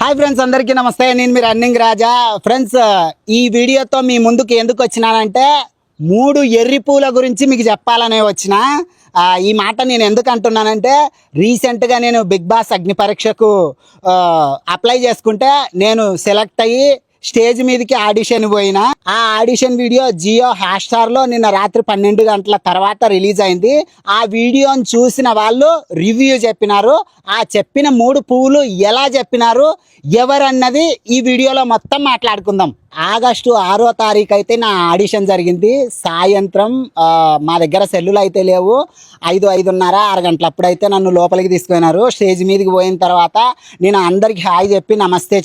Hi friends, అందరికీ నమస్తే. నేను మీ రన్నింగ్ రాజా. ఫ్రెండ్స్, ఈ వీడియోతో మీ ముందుకు ఎందుకు వచ్చినానంటే 3 ఎర్రి పూల గురించి మీకు చెప్పాలనే వచ్చిన. ఈ మాట నేను ఎందుకు అంటున్నానంటే, రీసెంట్గా నేను బిగ్ బాస్ అగ్ని పరీక్షకు అప్లై చేసుకుంటే నేను సెలెక్ట్ అయ్యి స్టేజ్ మీదకి ఆడిషన్ పోయినా. ఆ ఆడిషన్ వీడియో జియో హాట్‌స్టార్లో నిన్న రాత్రి 12 గంటల తర్వాత రిలీజ్ అయింది. ఆ వీడియోని చూసిన వాళ్ళు రివ్యూ చెప్పినారు. ఆ చెప్పిన 3 పువ్వులు ఎలా చెప్పినారు, ఎవరన్నది ఈ వీడియోలో మొత్తం మాట్లాడుకుందాం. ఆగస్టు 6వ తారీఖు అయితే నా ఆడిషన్ జరిగింది. సాయంత్రం మా దగ్గర సెల్లులు అయితే లేవు. 5:30 6 గంటల అప్పుడైతే నన్ను లోపలికి తీసుకుపోయినారు. స్టేజ్ మీదకి పోయిన తర్వాత నేను అందరికి హాయ్ చెప్పి నమస్తే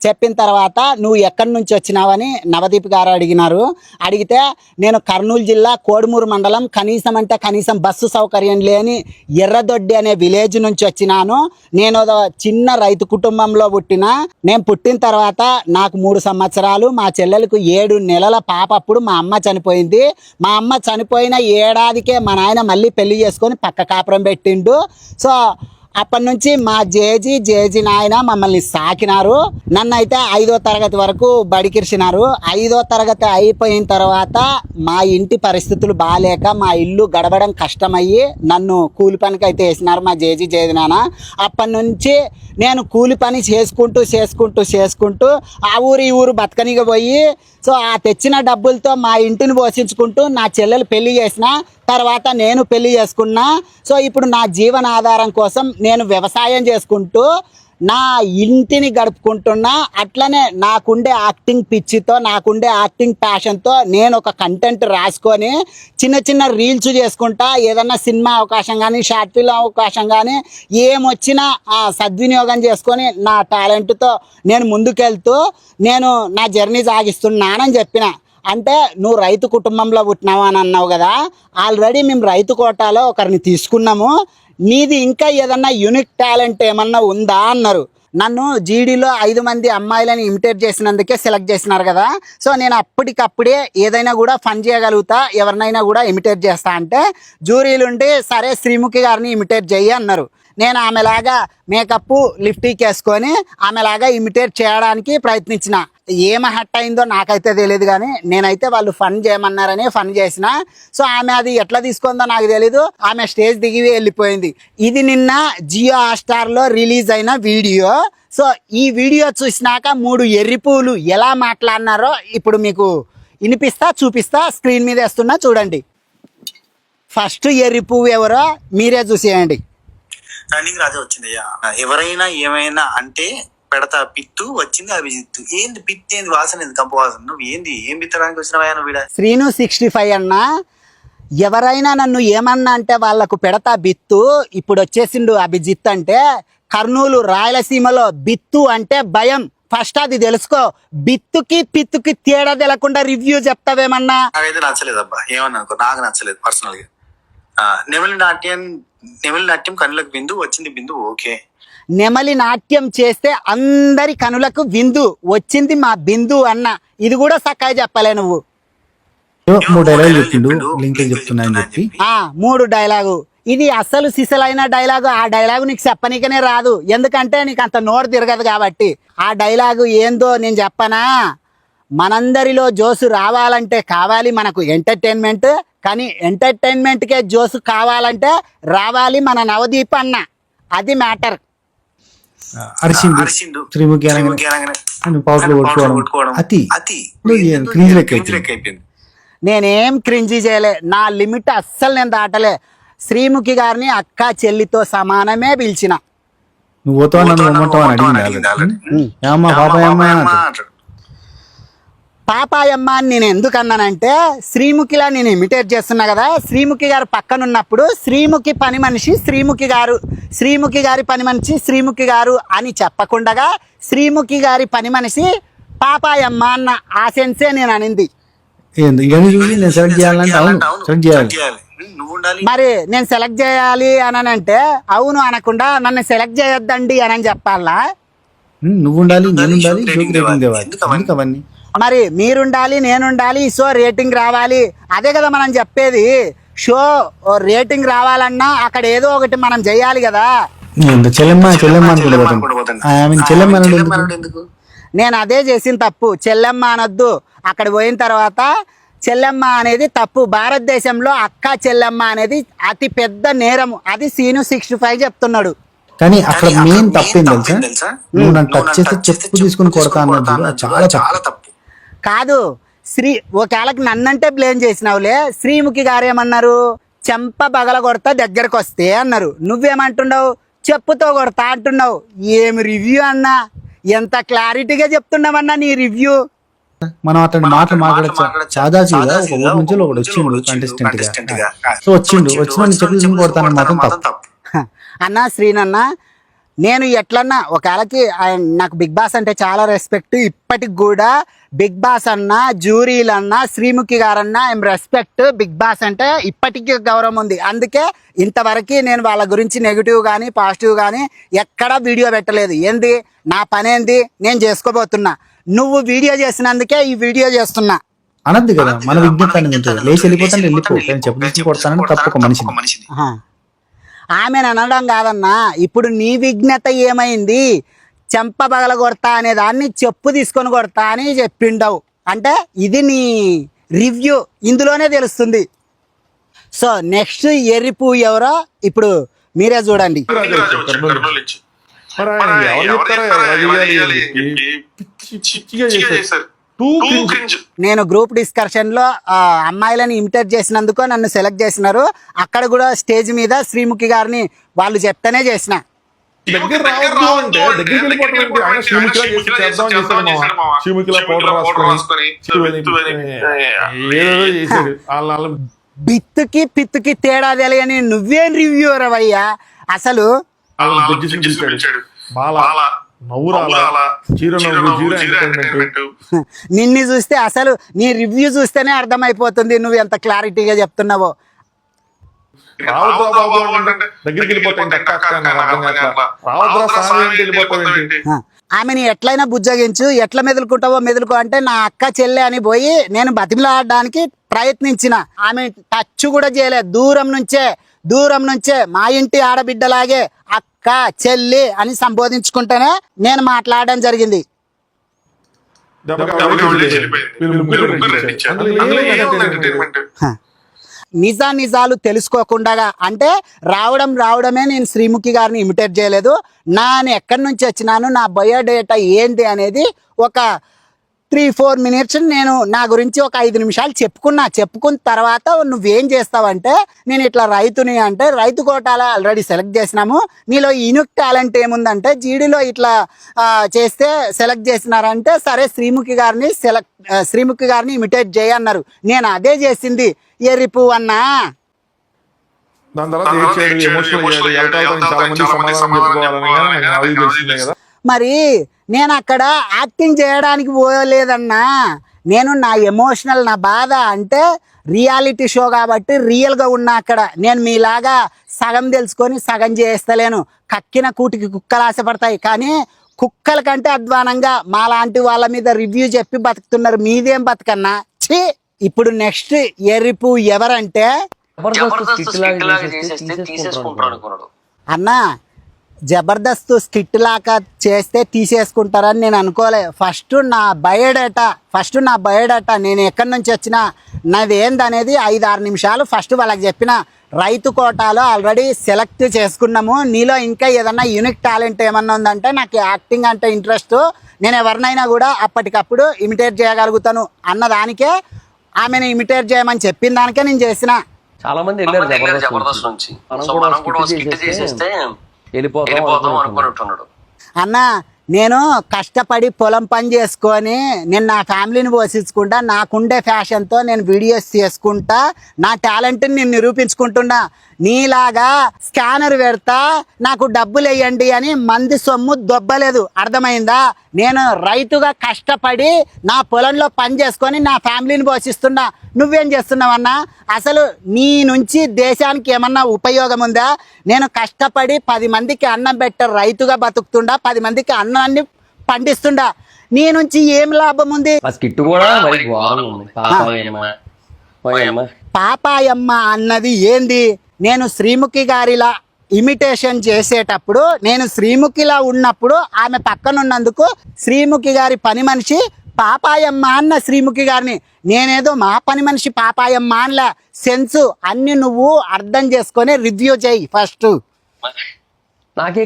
చెప్పిన తర్వాత నువ్వు ఎక్కడి నుంచి వచ్చినావని నవదీప్ గారు అడిగినారు. అడిగితే నేను కర్నూలు జిల్లా కోడుమూరు మండలం కనీసం బస్సు సౌకర్యం లేని ఎర్రదొడ్డి అనే విలేజ్ నుంచి వచ్చినాను. నేను చిన్న రైతు కుటుంబంలో పుట్టిన. నేను పుట్టిన తర్వాత నాకు 3 సంవత్సరాలు, మా చెల్లెలకు 7 నెలల పాప. అప్పుడు మా అమ్మ చనిపోయింది. మా అమ్మ చనిపోయిన ఏడాదికే మా నాయన మళ్ళీ పెళ్లి చేసుకొని పక్క కాపురం పెట్టిండు. సో అప్పటి నుంచి మా జేజీ నాయన మమ్మల్ని సాకినారు. నన్ను అయితే 5వ తరగతి వరకు బడికిర్చినారు. 5వ తరగతి అయిపోయిన తర్వాత మా ఇంటి పరిస్థితులు బాగాలేక మా ఇల్లు గడవడం కష్టమయ్యి నన్ను కూలి పనికి అయితే వేసినారు మా జేజీ నాన్న. అప్పటి నుంచి నేను కూలి పని చేసుకుంటూ ఆ ఊరు ఈ ఊరు బతకనిగా పోయి, సో ఆ తెచ్చిన డబ్బులతో మా ఇంటిని పోషించుకుంటూ నా చెల్లెలు పెళ్లి చేసిన తర్వాత నేను పెళ్లి చేసుకున్నా. సో ఇప్పుడు నా జీవనాధారం కోసం నేను వ్యవసాయం చేసుకుంటూ నా ఇంటిని గడుపుకుంటున్నా. అట్లనే నాకుండే యాక్టింగ్ పిచ్చితో, నాకుండే యాక్టింగ్ ప్యాషన్తో నేను ఒక కంటెంట్ రాసుకొని చిన్న రీల్స్ చేసుకుంటా. ఏదన్నా సినిమా అవకాశం కానీ, షార్ట్ ఫిల్మ్ అవకాశం కానీ ఏమొచ్చినా సద్వినియోగం చేసుకొని నా టాలెంట్తో నేను ముందుకెళ్తూ నేను నా జర్నీ సాగిస్తున్నానని చెప్పిన. అంటే నువ్వు రైతు కుటుంబంలో పుట్టినావు అని అన్నావు కదా, ఆల్రెడీ మేము రైతు కోటాలో ఒకరిని తీసుకున్నాము. నీది ఇంకా ఏదన్నా యూనిక్ టాలెంట్ ఏమన్నా ఉందా అన్నారు. నన్ను జీడీలో 5 మంది అమ్మాయిలని ఇమిటేట్ చేసినందుకే సెలెక్ట్ చేసినారు కదా. సో నేను అప్పటికప్పుడే ఏదైనా కూడా ఫన్ చేయగలుగుతా, ఎవరినైనా కూడా ఇమిటేట్ చేస్తా అంటే జ్యూరీలుండి సరే శ్రీముఖి గారిని ఇమిటేట్ చెయ్యి అన్నారు. నేను ఆమెలాగా మేకప్ లిప్టిక్ వేసుకొని ఆమెలాగా ఇమిటేట్ చేయడానికి ప్రయత్నించిన. ఏమ హట్ అయిందో నాకైతే తెలియదు, కానీ నేనైతే వాళ్ళు ఫన్ చేయమన్నారని ఫన్ చేసిన. సో ఆమె అది ఎట్లా తీసుకుందో నాకు తెలీదు. ఆమె స్టేజ్ దిగి వెళ్ళిపోయింది. ఇది నిన్న జియో హాట్‌స్టార్లో రిలీజ్ అయిన వీడియో. సో ఈ వీడియో చూసినాక 3 ఎర్రి పూలు ఎలా మాట్లాడినారో ఇప్పుడు మీకు వినిపిస్తా, చూపిస్తా. స్క్రీన్ మీద వేస్తున్నా చూడండి. ఫస్ట్ ఎర్రి పువ్వు ఎవరో మీరే చూసేయండి. రన్నింగ్ రాజా వచ్చిందయ్యా. ఎవరైనా ఏమైనా అంటే పెడతా పిత్తు వచ్చింది అభిజిత్తు. ఏంది పిత్తి, ఏంది వాసన, ఏంది కంప వాసన, నువ్వు ఏంది ఏం పిత్తడానికి వచ్చినవయ్యా నువ్వు? శ్రీను 65 అన్న, ఎవరైనా నన్ను ఏమన్నా అంటే వాళ్ళకు పెడతా బిత్తు. ఇప్పుడు వచ్చేసిండు అభిజిత్. అంటే కర్నూలు రాయలసీమలో బిత్తు అంటే భయం. ఫస్ట్ అది తెలుసుకో. బిత్తుకి పిత్తుకి తేడా తెలకుండా రివ్యూ చెప్తావేమన్నా? నాకైతే నచ్చలేదు అబ్బా, ఏమన్నా నాకు నచ్చలేదు పర్సనల్ గా. నెమలి నాట్యం కనులకు బిందు వచ్చింది బిందు. ఓకే, నెమలి నాట్యం చేస్తే అందరి కనులకు విందు వచ్చింది మా బిందు అన్న. ఇది కూడా చక్కగా చెప్పలే నువ్వు. 3 డైలాగులు చెప్పిండు, లింక్ చెప్తున్నా అని చెప్పి 3 డైలాగు. ఇది అసలు సిసలైన డైలాగు. ఆ డైలాగు నీకు చెప్పనీకనే రాదు, ఎందుకంటే నీకు అంత నోరు తిరగదు కాబట్టి. ఆ డైలాగు ఏందో నేను చెప్పనా? మనందరిలో జోసు రావాలంటే కావాలి మనకు ఎంటర్టైన్మెంట్, కానీ ఎంటర్టైన్మెంట్కే జోసు కావాలంటే రావాలి మన నవదీప్ అన్న. అది మ్యాటర్. అరిసిండు శ్రీముఖి నేనేం క్రింజీ చేయలే. నా లిమిట్ అస్సలు నేను దాటలే. శ్రీముఖి గారిని అక్క చెల్లితో సమానమే పిలిచిన. నువ్వు పాపాయమ్మ అని నేను ఎందుకు అన్నానంటే, శ్రీముఖిలా నేను ఇమిటేట్ చేస్తున్నా కదా. శ్రీముఖి గారు పక్కన ఉన్నప్పుడు శ్రీముఖి పని మనిషి శ్రీముఖి గారు, శ్రీముఖి గారి పని మనిషి శ్రీముఖి గారు అని చెప్పకుండా శ్రీముఖి గారి పని మనిషి పాపాయమ్మ అన్న. ఆ సెన్సే నేను అనింది. మరి నేను సెలెక్ట్ చేయాలి అని అంటే అవును అనకుండా నన్ను సెలెక్ట్ చేయొద్దండి అని చెప్పాలా? నువ్వు ఉండాలి, నేను ఉండాలి, మరి మీరుండాలి, నేనుండాలి, సో రేటింగ్ రావాలి. అదే కదా మనం చెప్పేది. షో రేటింగ్ రావాలన్నా అక్కడ ఏదో ఒకటి మనం చేయాలి కదా. ఏందో చెల్లెమ్మ చెల్లెమ్మ అనుకుంటూ పోతాం. చెల్లెమ్మ అనడం ఎందుకు? చెల్లెమ్మ ఎందుకు? నేను అదే చేసిన తప్పు. చెల్లెమ్మ అనొద్దు. అక్కడ పోయిన తర్వాత చెల్లెమ్మ అనేది తప్పు. భారతదేశంలో అక్క చెల్లెమ్మ అనేది అతి పెద్ద నేరము. అది సీను 65 చెప్తున్నాడు. కానీ అక్కడ మెయిన్ తప్పేం తెలుసా? తెలుసా? నువ్వు నన్ను టచ్ చేస్తే చెప్పు తీసుకుని కొడతా అన్నది చాలా చాలా తప్పు. కాదు, ఒకవేళకి నన్నంటే బ్లేమ్ చేసినావులే. శ్రీముఖి గారు ఏమన్నారు? చెంప బగల కొడతా దగ్గరకు వస్తే అన్నారు. నువ్వేమంటున్నావు? చెప్పుతో కొడతా అంటున్నావు. ఏమి రివ్యూ అన్నా? ఎంత క్లారిటీగా చెప్తున్నావన్నా నీ రివ్యూ. మనం అతని మాటలు మాట్లాడచ్చా? సాదాసీగా ఒక ఊరి నుంచి ఒకడు వచ్చిండు కంటెస్టెంట్ గా. సో వచ్చిన చెప్పు తీసుకుని కొడతానని మాత్రం తప్పు. అన్న శ్రీనన్న, నేను ఎట్లన్నా ఒకవేళకి నాకు బిగ్ బాస్ అంటే చాలా రెస్పెక్ట్. ఇప్పటికి కూడా బిగ్ బాస్ అన్న, జ్యూరీలన్నా, శ్రీముఖి గారన్నా ఐఎమ్ రెస్పెక్ట్. బిగ్ బాస్ అంటే ఇప్పటికీ గౌరవం ఉంది. అందుకే ఇంతవరకు నేను వాళ్ళ గురించి నెగిటివ్ కానీ పాజిటివ్ కానీ ఎక్కడా వీడియో పెట్టలేదు. ఏంది నా పనేంది నేను చేసుకోబోతున్నా. నువ్వు వీడియో చేసినందుకే ఈ వీడియో చేస్తున్నా. అనద్దు కదా, మన విజ్ఞత అనేది ఉంటుంది. లేచి వెళ్ళిపోతాను వెళ్ళిపో, చెప్పు తీసుకుని కొడతానని తప్పు ఒక మనిషిని. ఆమెను అనడం కాదన్నా. ఇప్పుడు నీ విజ్ఞత ఏమైంది? చెంప పగల కొడతా అనే దాన్ని చెప్పు తీసుకొని కొడతా అని చెప్పిండవు. అంటే ఇది నీ రివ్యూ, ఇందులోనే తెలుస్తుంది. సో నెక్స్ట్ ఎర్రిపు ఎవరో ఇప్పుడు మీరే చూడండి. నేను గ్రూప్ డిస్కషన్ లో అమ్మాయిలని ఇమిటేట్ చేసినందుకు నన్ను సెలెక్ట్ చేసినారు. అక్కడ కూడా స్టేజ్ మీద శ్రీముఖి గారిని వాళ్ళు చెప్తానే చేసిన. బిత్తుకి పిత్తుకి తేడా తెలియని నువ్వేం రివ్యూవర్ అయ్యా అసలు? నిన్ను చూస్తే అసలు నీ రివ్యూ చూస్తేనే అర్థమైపోతుంది నువ్వు ఎంత క్లారిటీగా చెప్తున్నావో. ఆమెని ఎట్లయినా బుజ్జగించు, ఎట్లా మెదులుకుంటావో మెదులుకో అంటే నా అక్క చెల్లె అని పోయి నేను బతిమలాడడానికి ప్రయత్నించిన. ఆమె టచ్ కూడా చేయలేదు. దూరం నుంచే మా ఇంటి ఆడబిడ్డలాగే అక్క చెల్లి అని సంబోధించుకుంటేనే నేను మాట్లాడడం జరిగింది. నిజాలు తెలుసుకోకుండా అంటే రావడమే నేను శ్రీముఖి గారిని ఇమిటేట్ చేయలేదు. నేను ఎక్కడి నుంచి వచ్చినాను, నా బయోడేటా ఏంటి అనేది ఒక 3-4 మినిట్స్ నేను నా గురించి ఒక 5 నిమిషాలు చెప్పుకున్న తర్వాత నువ్వేం చేస్తావంటే నేను ఇట్లా రైతుని అంటే రైతు కోటాలో ఆల్రెడీ సెలెక్ట్ చేసినాము, నీలో యూనిక్ టాలెంట్ ఏముందంటే జీడీలో ఇట్లా చేస్తే సెలెక్ట్ చేసినారంటే సరే శ్రీముఖి గారిని ఇమిటేట్ చేయన్నారు. నేను అదే చేసింది. ఎర్రిపు అన్నా మరి నేను అక్కడ యాక్టింగ్ చేయడానికి పోలేదన్నా. నేను నా ఎమోషనల్, నా బాధ అంటే రియాలిటీ షో కాబట్టి రియల్గా ఉన్నా అక్కడ. నేను మీలాగా సగం తెలుసుకొని సగం చేస్తలేను. కక్కిన కూటికి కుక్కలు ఆశపడతాయి, కానీ కుక్కల కంటే అధ్వానంగా మా లాంటి వాళ్ళ మీద రివ్యూ చెప్పి బతుకుతున్నారు. మీదేం బతుకన్నా ఛీ. ఇప్పుడు నెక్స్ట్ ఎర్రిపు ఎవరంటే అన్నా, జబర్దస్త్ స్కిట్ లాగా చేస్తే తీసేసుకుంటారని నేను అనుకోలే. ఫస్ట్ నా బయోడేటా నేను ఎక్కడి నుంచి వచ్చినా నాదేందనేది 5-6 నిమిషాలు ఫస్ట్ వాళ్ళకి చెప్పిన. రైతు కోటాలో ఆల్రెడీ సెలెక్ట్ చేసుకున్నాము, నీలో ఇంకా ఏదన్నా యూనిక్ టాలెంట్ ఏమన్నా ఉందంటే నాకు యాక్టింగ్ అంటే ఇంట్రెస్ట్, నేను ఎవరినైనా కూడా అప్పటికప్పుడు ఇమిటేట్ చేయగలుగుతాను అన్నదానికే ఆమెను ఇమిటేట్ చేయమని చెప్పిన దానికే నేను చేసిన. చాలా మంది వెళ్ళారు జబర్దస్త్ నుంచి. మనం కూడా స్కిట్ చేసేస్తే వెళ్ళిపోతాం అనుకుంటున్నాడు. అన్న, నేను కష్టపడి పొలం పని చేసుకొని నేను నా ఫ్యామిలీని పోషించుకుంటా, నాకుండే ఫ్యాషన్తో నేను వీడియోస్ చేసుకుంటా, నా టాలెంట్ని నేను నిరూపించుకుంటున్నా. నీలాగా స్కానర్ పెడతా నాకు డబ్బులు వేయండి అని మంది సొమ్ము దొబ్బలేదు, అర్థమైందా? నేను రైతుగా కష్టపడి నా పొలంలో పని చేసుకొని నా ఫ్యామిలీని పోషిస్తున్నా. నువ్వేం చేస్తున్నావన్నా? అసలు నీ నుంచి దేశానికి ఏమన్నా ఉపయోగం ఉందా? నేను కష్టపడి 10 మందికి అన్నం పెట్టే రైతుగా బతుకుతుండా, 10 మందికి అన్నాన్ని పండిస్తుండా. నీ నుంచి ఏం లాభం ఉంది? పాపాయమ్మ అన్నది ఏంది? నేను శ్రీముఖి గారిలా ఇమిటేషన్ చేసేటప్పుడు నేను శ్రీముఖిలా ఉన్నప్పుడు ఆమె పక్కన ఉన్నందుకు శ్రీముఖి గారి పని మనిషి పాపాయమ్మ అన్న శ్రీముఖి గారిని. నేనేదో మా పని మనిషి పాపాయమ్మ అనలే. సెన్సు అన్ని నువ్వు అర్థం చేసుకొని రివ్యూ చేయి ఫస్ట్. నాకే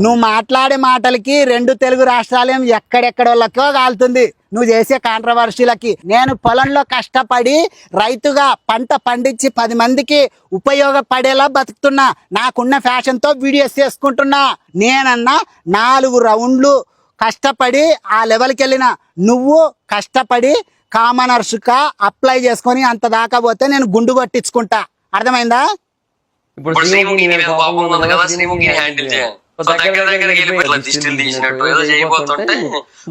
నువ్వు మాట్లాడే మాటలకి 2 తెలుగు రాష్ట్రాలేం ఎక్కడెక్కడోళ్ళకో కాలుతుంది నువ్వు చేసే కాంట్రవర్సీలకి. నేను పొలంలో కష్టపడి రైతుగా పంట పండించి 10 మందికి ఉపయోగపడేలా బతుకుతున్నా. నాకున్న ఫ్యాషన్తో వీడియోస్ చేసుకుంటున్నా. నేనన్నా 4 రౌండ్లు కష్టపడి ఆ లెవెల్కి వెళ్ళిన. నువ్వు కష్టపడి కామనర్స్గా అప్లై చేసుకొని అంత దాకా పోతే నేను గుండు కొట్టించుకుంటా. అర్థమైందా? ఇప్పుడు శ్రీముఖి మీద కోపం ఉంది కదా, శ్రీముఖి హ్యాండిల్ చేయాలి. దగ్గరికి వెళ్ళి దిష్టిలు తీసినట్టు ఏదో చేయబోతుంటే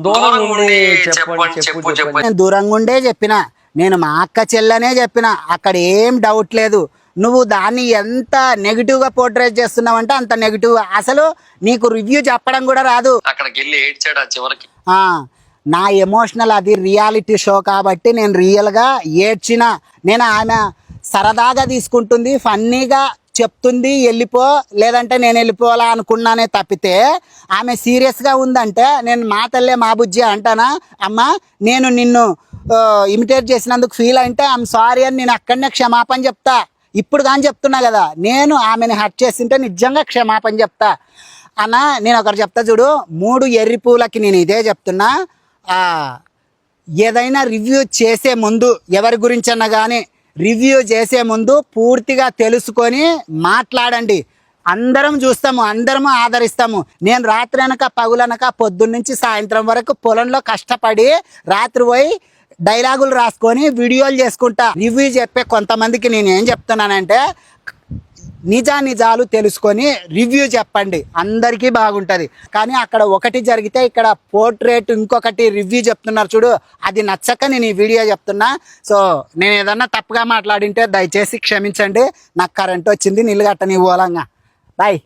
దూరం ఉండి చెప్పు. నేను దూరంగా ఉండే చెప్పిన. నేను మా అక్క చెల్లనే చెప్పిన. అక్కడ ఏం డౌట్ లేదు. నువ్వు దాన్ని ఎంత నెగిటివ్గా పోర్ట్రేట్ చేస్తున్నావంటే అంత నెగిటివ్. అసలు నీకు రివ్యూ చెప్పడం కూడా రాదు. అక్కడికి వెళ్ళి ఏడ్చాడు చివరికి. నా ఎమోషనల్ అది రియాలిటీ షో కాబట్టి నేను రియల్గా ఏడ్చిన. నేను ఆమె సరదాగా తీసుకుంటుంది, ఫన్నీగా చెప్తుంది వెళ్ళిపో, లేదంటే నేను వెళ్ళిపోవాలా అనుకున్నానే తప్పితే ఆమె సీరియస్గా ఉందంటే నేను మా తల్లే మా బుజ్జి అంటానా? అమ్మ నేను నిన్ను ఇమిటేట్ చేసినందుకు ఫీల్ అంటే ఐఎమ్ సారీ అని నేను అక్కడనే క్షమాపణ చెప్తా. ఇప్పుడు కానీ చెప్తున్నా కదా, నేను ఆమెను హర్ట్ చేసింటే నిజంగా క్షమాపణ చెప్తా. అన్న నేను ఒకటి చెప్తా చూడు, 3 ఎర్రి పూలకి నేను ఇదే చెప్తున్నా. ఏదైనా రివ్యూ చేసే ముందు ఎవరి గురించన్నా కానీ రివ్యూ చేసే ముందు పూర్తిగా తెలుసుకొని మాట్లాడండి. అందరం చూస్తాము, అందరము ఆదరిస్తాము. నేను రాత్రి అనక పగులనక పొద్దున్నుంచి సాయంత్రం వరకు పొలంలో కష్టపడి రాత్రి పోయి డైలాగులు రాసుకొని వీడియోలు చేసుకుంటా. రివ్యూ చెప్పే కొంతమందికి నేను ఏం చెప్తున్నానంటే నిజాలు తెలుసుకొని రివ్యూ చెప్పండి, అందరికీ బాగుంటుంది. కానీ అక్కడ ఒకటి జరిగితే ఇక్కడ పోర్ట్రేట్ ఇంకొకటి రివ్యూ చెప్తున్నారు చూడు, అది నచ్చక నేను ఈ వీడియో చెప్తున్నా. సో నేను ఏదన్నా తప్పుగా మాట్లాడింటే దయచేసి క్షమించండి. నాకు కరెంట్ వచ్చింది, నీళ్ళు గట్టని పోలంగా. బాయ్.